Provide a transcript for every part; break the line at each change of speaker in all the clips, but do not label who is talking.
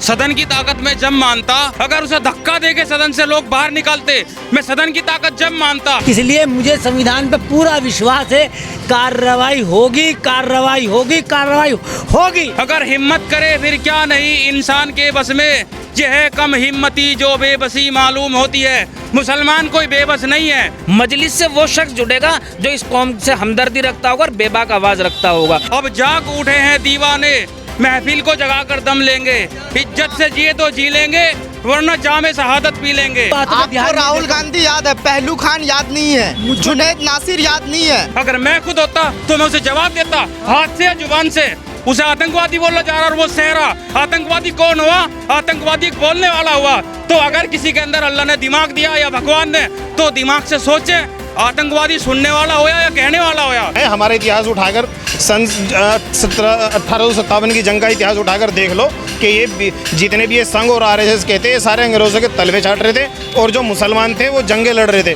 सदन की ताकत में जब मानता, अगर उसे धक्का देके सदन से लोग बाहर निकालते, मैं सदन की ताकत जब मानता।
इसलिए मुझे संविधान पे पूरा विश्वास है, कार्रवाई होगी, कार्रवाई होगी, कार्रवाई होगी।
अगर हिम्मत करे फिर क्या नहीं इंसान के बस में, ये है कम हिम्मती जो बेबसी मालूम होती है। मुसलमान कोई बेबस नहीं है।
मजलिस से वो शख्स जुड़ेगा जो इस कौम से हमदर्दी रखता होगा और बेबाक आवाज रखता होगा।
अब जाग उठे हैं दीवाने, महफिल को जगाकर दम लेंगे, इज्जत से जिए तो जी लेंगे, वरना जामे शहादत पी लेंगे।
आपको राहुल गांधी याद है, पहलू खान याद नहीं है, जुनैद नासिर याद नहीं है।
अगर मैं खुद होता तो मैं उसे जवाब देता, हाथ से या जुबान से। उसे आतंकवादी बोला जा रहा और वो सहरा। आतंकवादी कौन हुआ? आतंकवादी एक बोलने वाला हुआ। तो अगर किसी के अंदर अल्लाह ने दिमाग दिया या भगवान ने, तो दिमाग से सोचे, आतंकवादी सुनने वाला होया या कहने वाला होया।
हमारे इतिहास उठाकर सन 1857 की जंग का इतिहास उठाकर देख लो कि ये जितने भी ये संघ और आरएसएस कहते हैं, सारे अंग्रेजों के तलवे चाट रहे थे और जो मुसलमान थे वो जंगे लड़ रहे थे।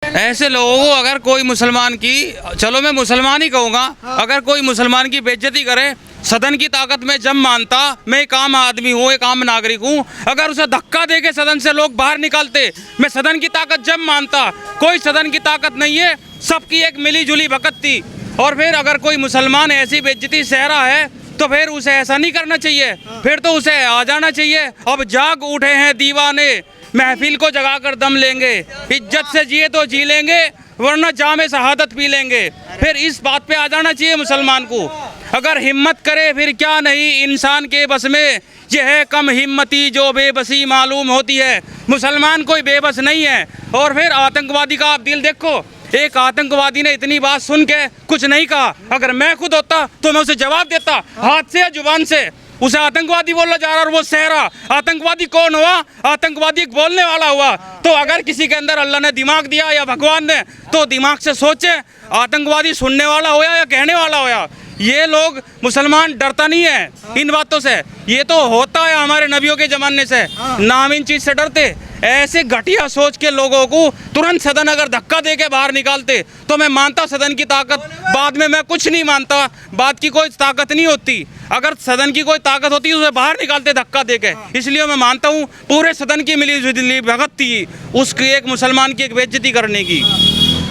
ऐसे लोगों को अगर कोई मुसलमान की, चलो मैं मुसलमान ही कहूँगा, अगर कोई मुसलमान की बेइज्जती करे, सदन की ताकत में जब मानता, मैं एक आम आदमी हूँ, एक आम नागरिक हूँ, अगर उसे धक्का देके सदन से लोग बाहर निकालते, मैं सदन की ताकत जब मानता। कोई सदन की ताकत नहीं है, सबकी एक मिली जुली भकत थी। और फिर अगर कोई मुसलमान ऐसी बेइज्जती सह रहा है तो फिर उसे ऐसा नहीं करना चाहिए, फिर तो उसे आ जाना चाहिए। अब जाग उठे हैं दीवाने, महफिल को जगाकर दम लेंगे, इज्जत से जिए तो जी लेंगे, वरना जामे शहादत पी लेंगे। फिर इस बात पे आ जाना चाहिए मुसलमान को। अगर हिम्मत करे फिर क्या नहीं इंसान के बस में, ये है कम हिम्मती जो बेबसी मालूम होती है। मुसलमान कोई बेबस नहीं है। और फिर आतंकवादी का आप दिल देखो, एक आतंकवादी ने इतनी बात सुन के कुछ नहीं कहा। अगर मैं खुद होता तो मैं उसे जवाब देता, हाथ से या जुबान से। उसे आतंकवादी बोला जा रहा और वो सहरा। आतंकवादी कौन हुआ? आतंकवादी एक बोलने वाला हुआ। तो अगर किसी के अंदर अल्लाह ने दिमाग दिया या भगवान ने, तो दिमाग से सोचे, आतंकवादी सुनने वाला होया या कहने वाला होया। ये लोग मुसलमान डरता नहीं है इन बातों से, ये तो होता है हमारे नबियों के ज़माने से। ना हम इन चीज़ से डरते। ऐसे घटिया सोच के लोगों को तुरंत सदन अगर धक्का दे के बाहर निकालते तो मैं मानता सदन की ताकत। बाद में मैं कुछ नहीं मानता, बात की कोई ताकत नहीं होती। अगर सदन की कोई ताकत होती तो उसे बाहर निकालते धक्का दे के। इसलिए मैं मानता हूँ पूरे सदन की मिली जुली भगत थी उसकी, एक मुसलमान की एक बेइज्जती करने की।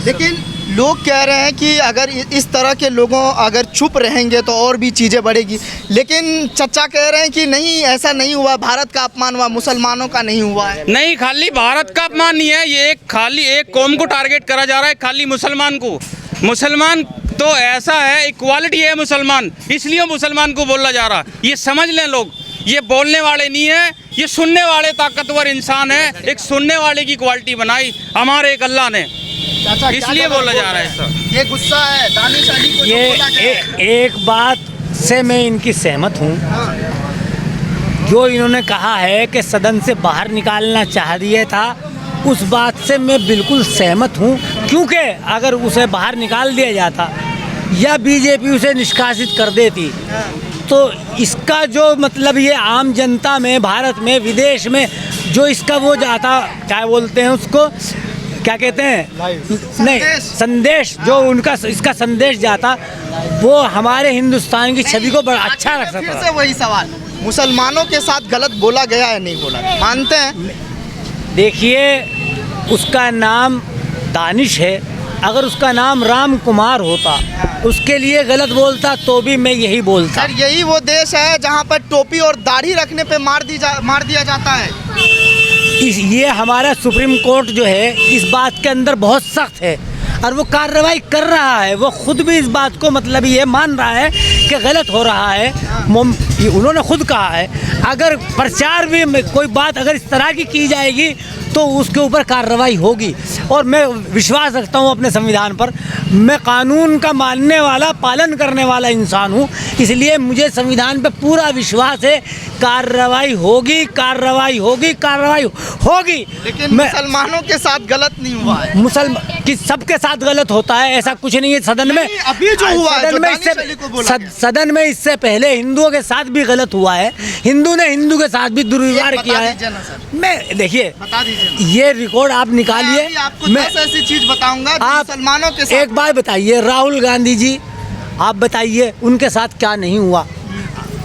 लेकिन लोग कह रहे हैं कि अगर इस तरह के लोगों अगर चुप रहेंगे तो और भी चीज़ें बढ़ेगी। लेकिन चचा कह रहे हैं कि नहीं, ऐसा नहीं हुआ, भारत का अपमान हुआ, मुसलमानों का नहीं हुआ है।
नहीं, खाली भारत का अपमान नहीं है, ये खाली एक कौम को टारगेट करा जा रहा है, खाली मुसलमान को। मुसलमान तो ऐसा है, इक्वालिटी है मुसलमान, इसलिए मुसलमान को बोला जा रहा। ये समझ लें लोग, ये बोलने वाले नहीं है, ये सुनने वाले ताकतवर इंसान है। एक सुनने वाले की क्वालिटी बनाई हमारे एक अल्लाह ने, इसलिए बोला जा रहा है सब।
ये गुस्सा है दानिश अली को जो बोला गया है।
एक बात से मैं इनकी सहमत हूँ, जो इन्होंने कहा है कि सदन से बाहर निकालना चाह दिया था, उस बात से मैं बिल्कुल सहमत हूँ। क्योंकि अगर उसे बाहर निकाल दिया जाता या बीजेपी उसे निष्कासित कर देती, तो इसका जो मतलब ये आम जनता में, भारत में, विदेश में जो इसका वो जाता, क्या बोलते हैं उसको, क्या कहते हैं, नहीं संदेश, जो उनका इसका संदेश जाता, वो हमारे हिंदुस्तान की छवि को बड़ा अच्छा रख सकता।
फिर से वही सवाल, मुसलमानों के साथ गलत बोला गया है, नहीं बोला, मानते हैं?
देखिए, उसका नाम दानिश है, अगर उसका नाम राम कुमार होता, उसके लिए गलत बोलता तो भी मैं यही बोलता।
सर, यही वो देश है जहाँ पर टोपी और दाढ़ी रखने पे मार दिया जाता है।
ये हमारा सुप्रीम कोर्ट जो है इस बात के अंदर बहुत सख्त है और वो कार्रवाई कर रहा है। वो खुद भी इस बात को मतलब ये मान रहा है कि गलत हो रहा है। उन्होंने खुद कहा है, अगर प्रचार भी कोई बात अगर इस तरह की जाएगी तो उसके ऊपर कार्रवाई होगी। और मैं विश्वास रखता हूँ अपने संविधान पर। मैं कानून का मानने वाला, पालन करने वाला इंसान हूँ, इसलिए मुझे संविधान पे पूरा विश्वास है। कार्रवाई होगी, कार्रवाई होगी, कार्रवाई होगी।
लेकिन मुसलमानों के साथ गलत नहीं हुआ है।
मुसलमान कि सबके साथ गलत होता है ऐसा कुछ नहीं है। सदन में
अभी जो हुआ है,
सदन में इससे पहले हिंदुओं के साथ भी गलत हुआ है। हिंदू ने हिंदू के साथ भी दुर्व्यवहार किया है। मैं देखिए,
बता दीजिए,
ये रिकॉर्ड आप निकालिए,
मैं ऐसी चीज बताऊंगा
आप
मुसलमानों के साथ।
एक बात बताइए, राहुल गांधी जी, आप बताइए उनके साथ क्या नहीं हुआ?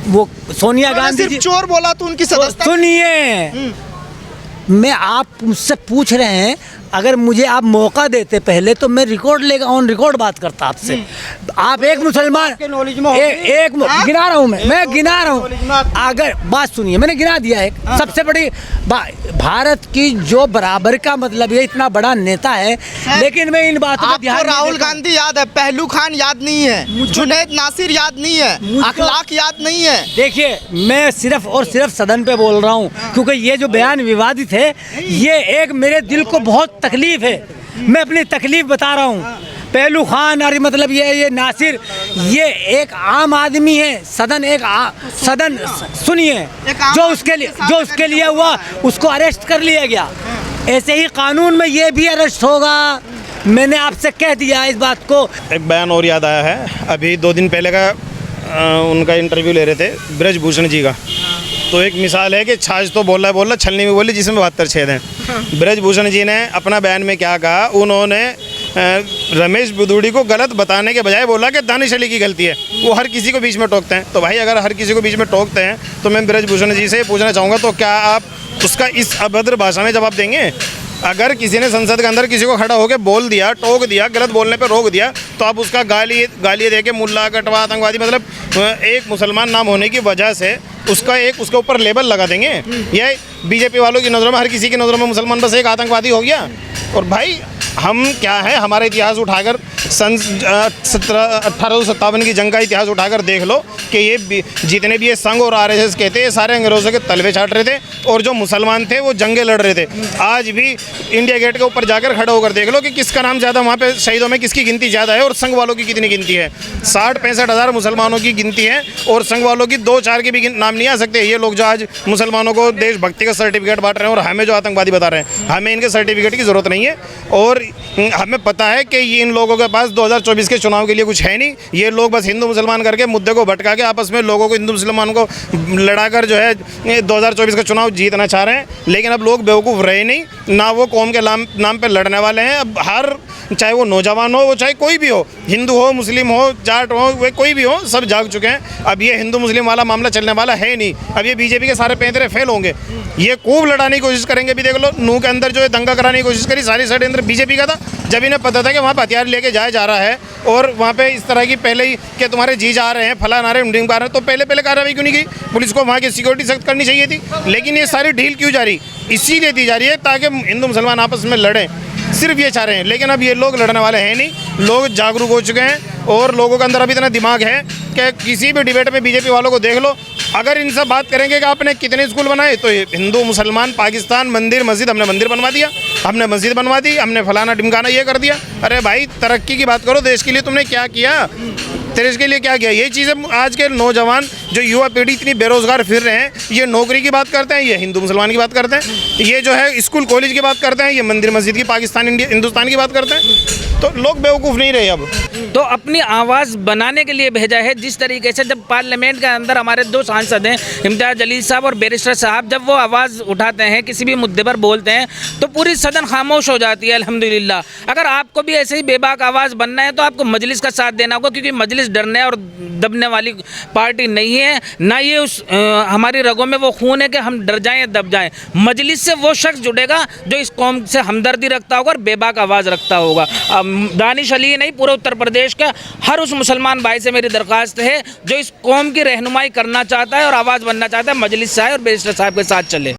वो सोनिया गांधी
सिर्फ
जी,
चोर बोला तो उनकी सदस्यता
सुनिए, मैं आप मुझसे पूछ रहे हैं, अगर मुझे आप मौका देते पहले तो मैं रिकॉर्ड लेकर ऑन रिकॉर्ड बात करता आपसे। आप एक मुसलमान गिना रहा हूँ, मैं गिना रहा हूँ। अगर बात सुनिए, मैंने गिना दिया एक सबसे बड़ी भारत की जो बराबर का मतलब ये इतना बड़ा नेता है, लेकिन मैं इन बातों पर ध्यान
आपको
नहीं
राहुल
देता हूं।
गांधी याद है, पहलू खान याद नहीं है, जुनैद नासिर याद नहीं है, अखलाक याद नहीं है।
देखिए, मैं सिर्फ और सिर्फ सदन पे बोल रहा हूँ, क्योंकि ये जो बयान विवादित है, ये एक मेरे दिल को बहुत तकलीफ है। मैं अपनी तकलीफ बता रहा हूँ। पहलू खान और मतलब ये नासिर, ये एक आम आदमी है। सदन सदन सुनिए, जो उसके लिए हुआ उसको अरेस्ट कर लिया गया। ऐसे ही कानून में ये भी अरेस्ट होगा। मैंने आपसे कह दिया इस बात को।
एक बयान और याद आया है, अभी 2 दिन पहले का उनका इंटरव्यू ले रहे थे ब्रजभूषण जी का। तो एक मिसाल है कि छाछ तो बोल रहा छलनी में बोली जिसमें 72 छेद हैं। ब्रजभूषण जी ने अपना बयान में क्या कहा, उन्होंने रमेश बुदूड़ी को गलत बताने के बजाय बोला कि दानिश अली की गलती है, वो हर किसी को बीच में टोकते हैं। तो भाई अगर हर किसी को बीच में टोकते हैं तो मैं ब्रजभूषण जी से पूछना चाहूँगा, तो क्या आप उसका इस अभद्र भाषा में जवाब देंगे? अगर किसी ने संसद के अंदर किसी को खड़ा होकर बोल दिया, टोक दिया, गलत बोलने पर रोक दिया, तो आप उसका गाली दे के मुल्ला, कटवा, आतंकवादी, मतलब एक मुसलमान नाम होने की वजह से उसके ऊपर लेबल लगा देंगे? यह बीजेपी वालों की नज़रों में, हर किसी की नज़रों में मुसलमान बस एक आतंकवादी हो गया। और भाई हम क्या है, हमारा इतिहास उठाकर सन 1857 की जंग का इतिहास उठाकर देख लो कि ये जितने भी ये संघ और आरएसएस कहते हैं, ये सारे अंग्रेज़ों के तलवे चाट रहे थे, और जो मुसलमान थे वो जंगें लड़ रहे थे। आज भी इंडिया गेट के ऊपर जाकर खड़े होकर देख लो कि किसका नाम ज़्यादा, वहाँ पे शहीदों में किसकी गिनती ज़्यादा है और संघ वालों की कितनी गिनती है। 60-65 हज़ार मुसलमानों की गिनती है और संघ वालों की 2-4 के भी नाम नहीं आ सकते। ये लोग जो आज मुसलमानों को देशभक्ति का सर्टिफिकेट बांट रहे हैं और हमें जो आतंकवादी बता रहे हैं, हमें इनके सर्टिफिकेट की ज़रूरत नहीं है। और हमें पता है कि ये इन लोगों के पास 2024 के चुनाव के लिए कुछ है नहीं। ये लोग बस हिंदू मुसलमान करके मुद्दे को भटका के आपस में लोगों को, हिंदू मुसलमान को लड़ाकर जो है 2024 का चुनाव जीतना चाह रहे हैं। लेकिन अब लोग बेवकूफ़ रहे नहीं, ना वो कौम के नाम पे लड़ने वाले हैं। अब हर, चाहे वो नौजवान हो, वो चाहे कोई भी हो, हिंदू हो, मुस्लिम हो, जाट हो, वे कोई भी हो, सब जाग चुके हैं। अब ये हिंदू मुस्लिम वाला मामला चलने वाला है नहीं। अब ये बीजेपी के सारे पैंतरे फेल होंगे। ये खूब लड़ाने की कोशिश करेंगे। भी देख लो, नूह के अंदर जो है दंगा कराने की कोशिश करी, सारी षड्यंत्र बीजेपी का था। जब इन्हें पता था कि वहाँ पर हथियार लेके जाया जा रहा है और वहाँ पे इस तरह की पहले ही कि तुम्हारे जी जा रहे हैं, फला ना रहे, उमडिंग आ रहे हैं, तो पहले कार्रवाई क्यों नहीं की? पुलिस को वहाँ की सिक्योरिटी सख्त करनी चाहिए थी। लेकिन ये सारी ढील क्यों जा रही? इसीलिए दी जा रही है ताकि हिंदू मुसलमान आपस में लड़ें, सिर्फ ये चाह रहे हैं। लेकिन अब ये लोग लड़ने वाले हैं नहीं। लोग जागरूक हो चुके हैं और लोगों के अंदर अभी इतना दिमाग है कि किसी भी डिबेट में बीजेपी वालों को देख लो, अगर इनसे बात करेंगे कि आपने कितने स्कूल बनाए, तो हिंदू, मुसलमान, पाकिस्तान, मंदिर, मस्जिद, हमने मंदिर बनवा दिया, हमने मस्जिद बनवा दी, हमने फलाना ढिमकाना ये कर दिया। अरे भाई, तरक्की की बात करो, देश के लिए तुमने क्या किया, देश के लिए क्या किया? ये चीज़ें आज के नौजवान, जो युवा पीढ़ी इतनी बेरोजगार फिर रहे हैं, ये नौकरी की बात करते हैं, ये हिंदू मुसलमान की बात करते हैं, ये जो है स्कूल कॉलेज की बात करते हैं, ये मंदिर मस्जिद की, पाकिस्तान, इंडिया, हिंदुस्तान की बात करते हैं। तो लोग बेवकूफ़ नहीं रहे अब।
तो अपनी आवाज़ बनाने के लिए भेजा है। जिस तरीके से जब पार्लियामेंट के अंदर हमारे 2 सांसद हैं, इम्तियाज़ जलील साहब और बैरिस्टर साहब, जब वो आवाज़ उठाते हैं, किसी भी मुद्दे पर बोलते हैं, तो पूरी सदन खामोश हो जाती है। अल्हम्दुलिल्लाह। अगर आपको भी ऐसे ही बेबाक आवाज़ बनना है तो आपको मजलिस का साथ देना होगा, क्योंकि मजलिस डरने और दबने वाली पार्टी नहीं है। ना ये हमारी रगों में वो खून है कि हम डर जाएं या दब जाएं। मजलिस से वो शख्स जुड़ेगा जो इस कौम से हमदर्दी रखता होगा और बेबाक आवाज़ रखता होगा। दानिश अली नहीं, पूरे उत्तर प्रदेश का हर उस मुसलमान भाई से मेरी दरख्वास्त है जो इस कौम की रहनुमाई करना चाहता है और आवाज़ बनना चाहता है, मजलिस से आए और बैरिस्टर साहब के साथ चले।